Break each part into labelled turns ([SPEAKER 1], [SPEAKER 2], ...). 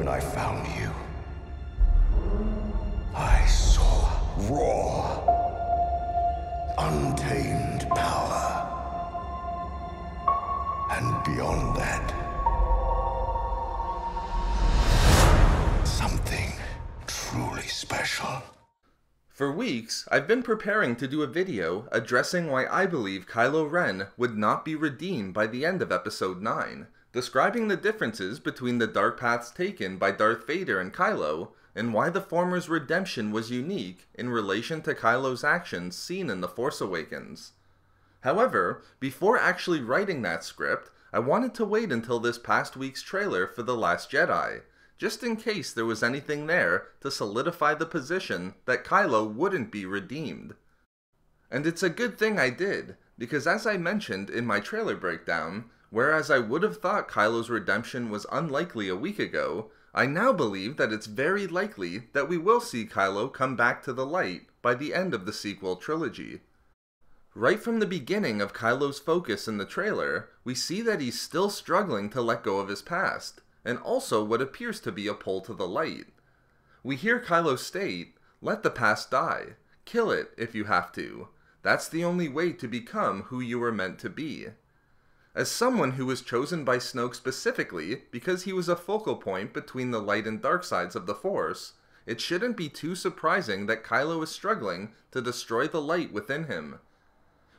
[SPEAKER 1] when I found you, I saw raw, untamed power. And beyond that, something truly special.
[SPEAKER 2] For weeks, I've been preparing to do a video addressing why I believe Kylo Ren would not be redeemed by the end of Episode 9, describing the differences between the dark paths taken by Darth Vader and Kylo, and why the former's redemption was unique in relation to Kylo's actions seen in The Force Awakens. However, before actually writing that script, I wanted to wait until this past week's trailer for The Last Jedi, just in case there was anything there to solidify the position that Kylo wouldn't be redeemed. And it's a good thing I did, because as I mentioned in my trailer breakdown, whereas I would have thought Kylo's redemption was unlikely a week ago, I now believe that it's very likely that we will see Kylo come back to the light by the end of the sequel trilogy. Right from the beginning of Kylo's focus in the trailer, we see that he's still struggling to let go of his past, and also what appears to be a pull to the light. We hear Kylo state, "Let the past die. Kill it if you have to. That's the only way to become who you were meant to be." As someone who was chosen by Snoke specifically because he was a focal point between the light and dark sides of the Force, it shouldn't be too surprising that Kylo is struggling to destroy the light within him.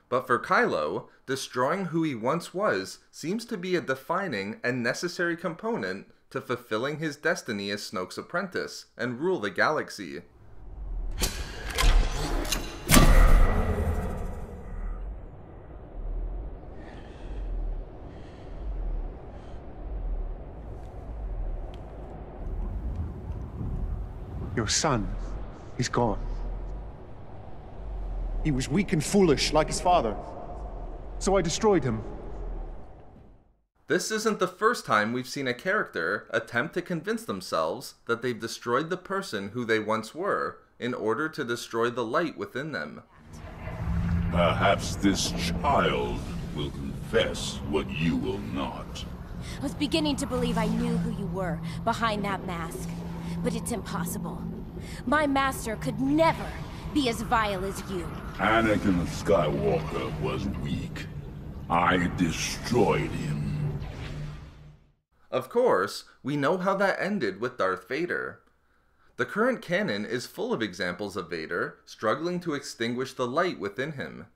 [SPEAKER 2] But for Kylo, destroying who he once was seems to be a defining and necessary component to fulfilling his destiny as Snoke's apprentice and rule the galaxy.
[SPEAKER 3] Your son, he's gone. He was weak and foolish, like his father. So I destroyed him.
[SPEAKER 2] This isn't the first time we've seen a character attempt to convince themselves that they've destroyed the person who they once were in order to destroy the light within them.
[SPEAKER 4] Perhaps this child will confess what you will not.
[SPEAKER 5] I was beginning to believe I knew who you were behind that mask. But it's impossible. My master could never be as vile as you.
[SPEAKER 4] Anakin Skywalker was weak. I destroyed him.
[SPEAKER 2] Of course, we know how that ended with Darth Vader. The current canon is full of examples of Vader struggling to extinguish the light within him.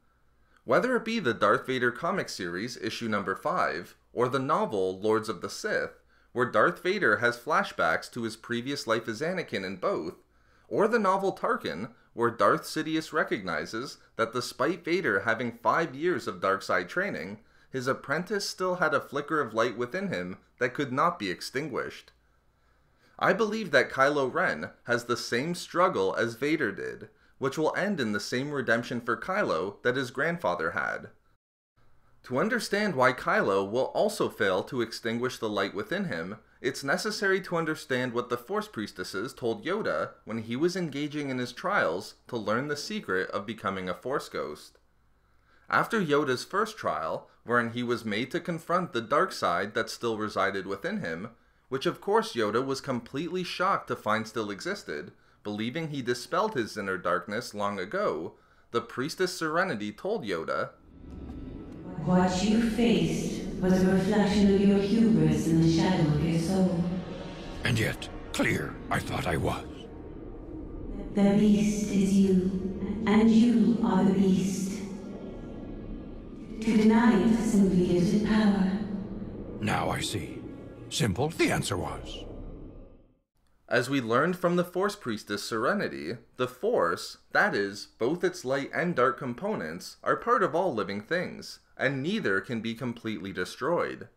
[SPEAKER 2] Whether it be the Darth Vader comic series issue number 5, or the novel Lords of the Sith, where Darth Vader has flashbacks to his previous life as Anakin in both, or the novel Tarkin, where Darth Sidious recognizes that despite Vader having 5 years of dark side training, his apprentice still had a flicker of light within him that could not be extinguished. I believe that Kylo Ren has the same struggle as Vader did, which will end in the same redemption for Kylo that his grandfather had. To understand why Kylo will also fail to extinguish the light within him, it's necessary to understand what the Force Priestesses told Yoda when he was engaging in his trials to learn the secret of becoming a Force Ghost. After Yoda's first trial, wherein he was made to confront the dark side that still resided within him, which of course Yoda was completely shocked to find still existed, believing he dispelled his inner darkness long ago, the Priestess Serenity told Yoda,
[SPEAKER 6] "What you faced was a reflection of your hubris in the shadow of your soul.
[SPEAKER 7] And yet, clear I thought I was.
[SPEAKER 6] The beast is you, and you are the beast. To deny it simply gives it power."
[SPEAKER 7] Now I see. Simple the answer was.
[SPEAKER 2] As we learned from the Force Priestess Serenity, the Force, that is, both its light and dark components, are part of all living things, and neither can be completely destroyed.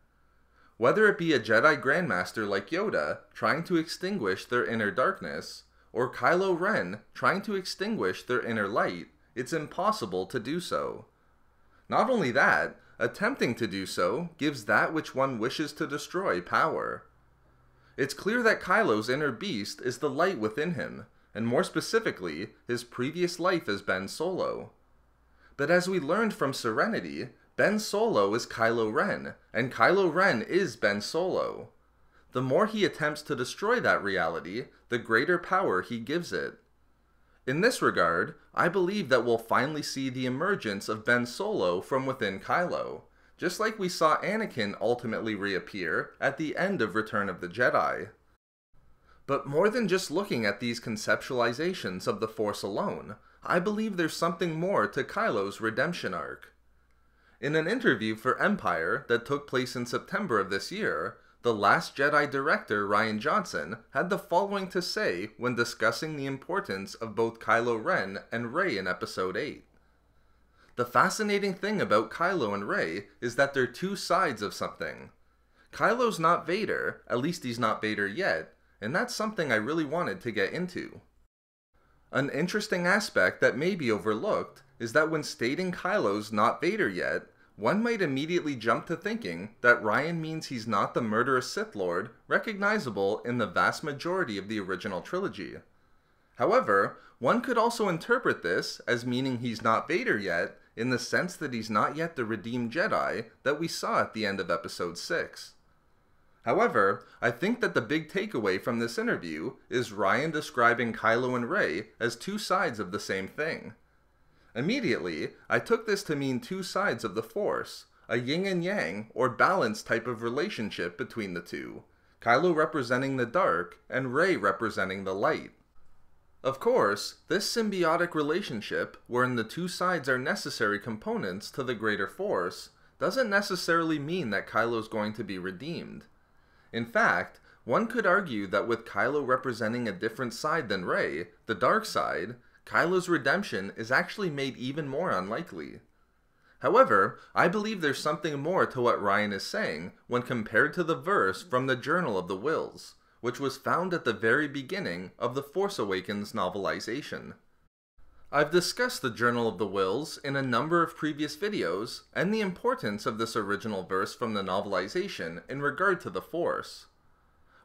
[SPEAKER 2] Whether it be a Jedi Grandmaster like Yoda trying to extinguish their inner darkness, or Kylo Ren trying to extinguish their inner light, it's impossible to do so. Not only that, attempting to do so gives that which one wishes to destroy power. It's clear that Kylo's inner beast is the light within him, and more specifically, his previous life as Ben Solo. But as we learned from Serenity, Ben Solo is Kylo Ren, and Kylo Ren is Ben Solo. the more he attempts to destroy that reality, the greater power he gives it. In this regard, I believe that we'll finally see the emergence of Ben Solo from within Kylo, just like we saw Anakin ultimately reappear at the end of Return of the Jedi. But more than just looking at these conceptualizations of the Force alone, I believe there's something more to Kylo's redemption arc. In an interview for Empire that took place in September of this year, the Last Jedi director Rian Johnson had the following to say when discussing the importance of both Kylo Ren and Rey in Episode 8. The fascinating thing about Kylo and Rey is that they're two sides of something. Kylo's not Vader, at least he's not Vader yet, and that's something I really wanted to get into. An interesting aspect that may be overlooked is that when stating Kylo's not Vader yet, one might immediately jump to thinking that Rian means he's not the murderous Sith Lord recognizable in the vast majority of the original trilogy. However, one could also interpret this as meaning he's not Vader yet in the sense that he's not yet the redeemed Jedi that we saw at the end of Episode 6. However, I think that the big takeaway from this interview is Rian describing Kylo and Rey as two sides of the same thing. Immediately, I took this to mean two sides of the Force, a yin and yang or balance type of relationship between the two, Kylo representing the dark and Rey representing the light. Of course, this symbiotic relationship, wherein the two sides are necessary components to the greater Force, doesn't necessarily mean that Kylo's going to be redeemed. In fact, one could argue that with Kylo representing a different side than Rey, the dark side, Kylo's redemption is actually made even more unlikely. However, I believe there's something more to what Rian is saying when compared to the verse from the Journal of the Whills, which was found at the very beginning of the Force Awakens novelization. I've discussed the Journal of the Whills in a number of previous videos, and the importance of this original verse from the novelization in regard to the Force.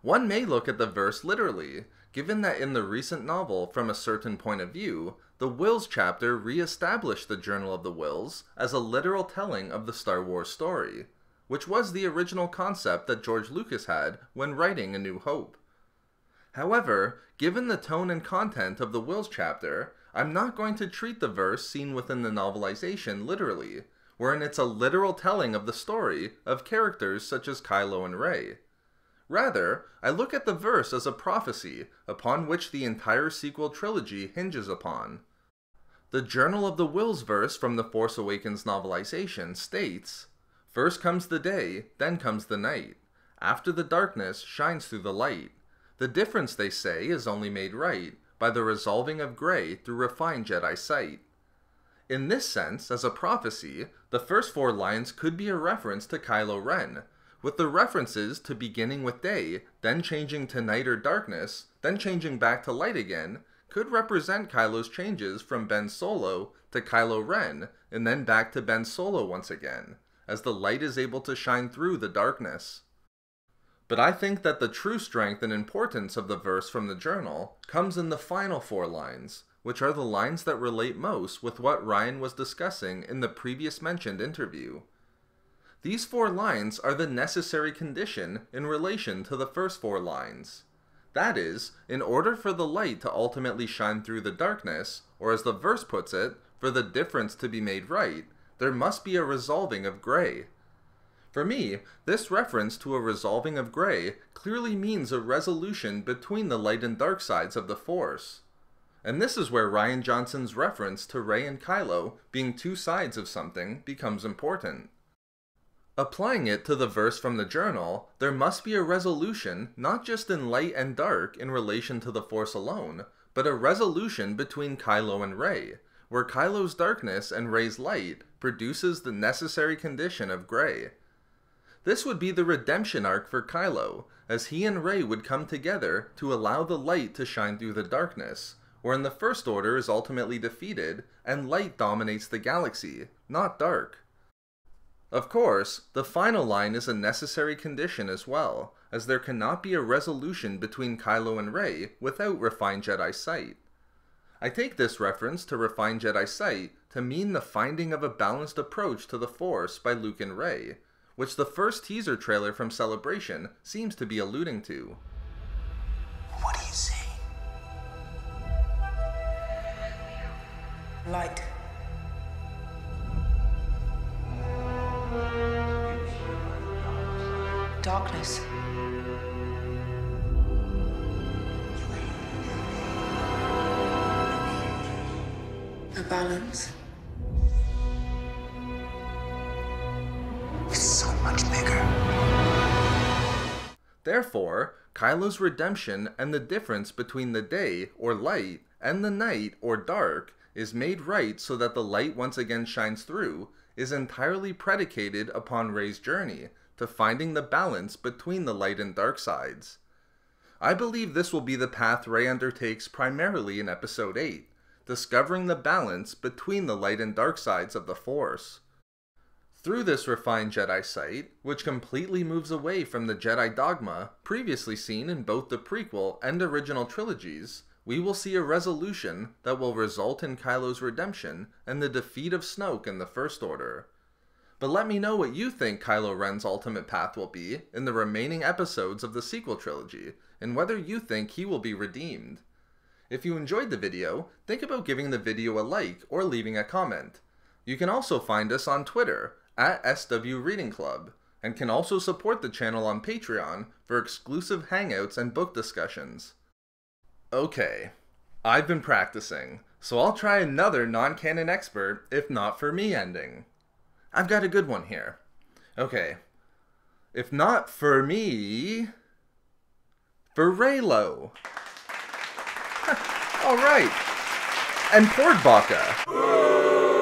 [SPEAKER 2] One may look at the verse literally, given that in the recent novel From a Certain Point of View, the Whills chapter re-established the Journal of the Whills as a literal telling of the Star Wars story, which was the original concept that George Lucas had when writing A New Hope. However, given the tone and content of the Whills chapter, I'm not going to treat the verse seen within the novelization literally, wherein it's a literal telling of the story of characters such as Kylo and Rey. Rather, I look at the verse as a prophecy upon which the entire sequel trilogy hinges upon. The Journal of the Whills verse from the Force Awakens novelization states, "First comes the day, then comes the night. After the darkness shines through the light. The difference, they say, is only made right by the resolving of gray through refined Jedi sight." In this sense, as a prophecy, the first four lines could be a reference to Kylo Ren, with the references to beginning with day, then changing to night or darkness, then changing back to light again, could represent Kylo's changes from Ben Solo to Kylo Ren, and then back to Ben Solo once again, as the light is able to shine through the darkness. But I think that the true strength and importance of the verse from the journal comes in the final four lines, which are the lines that relate most with what Rian was discussing in the previous mentioned interview. These four lines are the necessary condition in relation to the first four lines. That is, in order for the light to ultimately shine through the darkness, or as the verse puts it, for the difference to be made right, there must be a resolving of gray. For me, this reference to a resolving of gray clearly means a resolution between the light and dark sides of the Force. And this is where Rian Johnson's reference to Rey and Kylo being two sides of something becomes important. Applying it to the verse from the journal, there must be a resolution not just in light and dark in relation to the Force alone, but a resolution between Kylo and Rey, where Kylo's darkness and Rey's light produces the necessary condition of gray. This would be the redemption arc for Kylo, as he and Rey would come together to allow the light to shine through the darkness, wherein the First Order is ultimately defeated and light dominates the galaxy, not dark. Of course, the final line is a necessary condition as well, as there cannot be a resolution between Kylo and Rey without refined Jedi sight. I take this reference to refined Jedi sight to mean the finding of a balanced approach to the Force by Luke and Rey, which the first teaser trailer from Celebration seems to be alluding to.
[SPEAKER 1] What do you see?
[SPEAKER 8] Light. Darkness. A balance.
[SPEAKER 1] It's so much bigger.
[SPEAKER 2] Therefore, Kylo's redemption and the difference between the day, or light, and the night, or dark, is made right so that the light once again shines through, is entirely predicated upon Rey's journey to finding the balance between the light and dark sides. I believe this will be the path Rey undertakes primarily in Episode 8, discovering the balance between the light and dark sides of the Force. Through this refined Jedi sight, which completely moves away from the Jedi dogma previously seen in both the prequel and original trilogies, we will see a resolution that will result in Kylo's redemption and the defeat of Snoke in the First Order. But let me know what you think Kylo Ren's ultimate path will be in the remaining episodes of the sequel trilogy, and whether you think he will be redeemed. If you enjoyed the video, think about giving the video a like or leaving a comment. You can also find us on Twitter, @SW Reading Club, and can also support the channel on Patreon for exclusive hangouts and book discussions. Okay, I've been practicing, so I'll try another non-canon expert, if not for me ending. I've got a good one here. Okay, if not for me, for Reylo. Alright, and Pordbaka.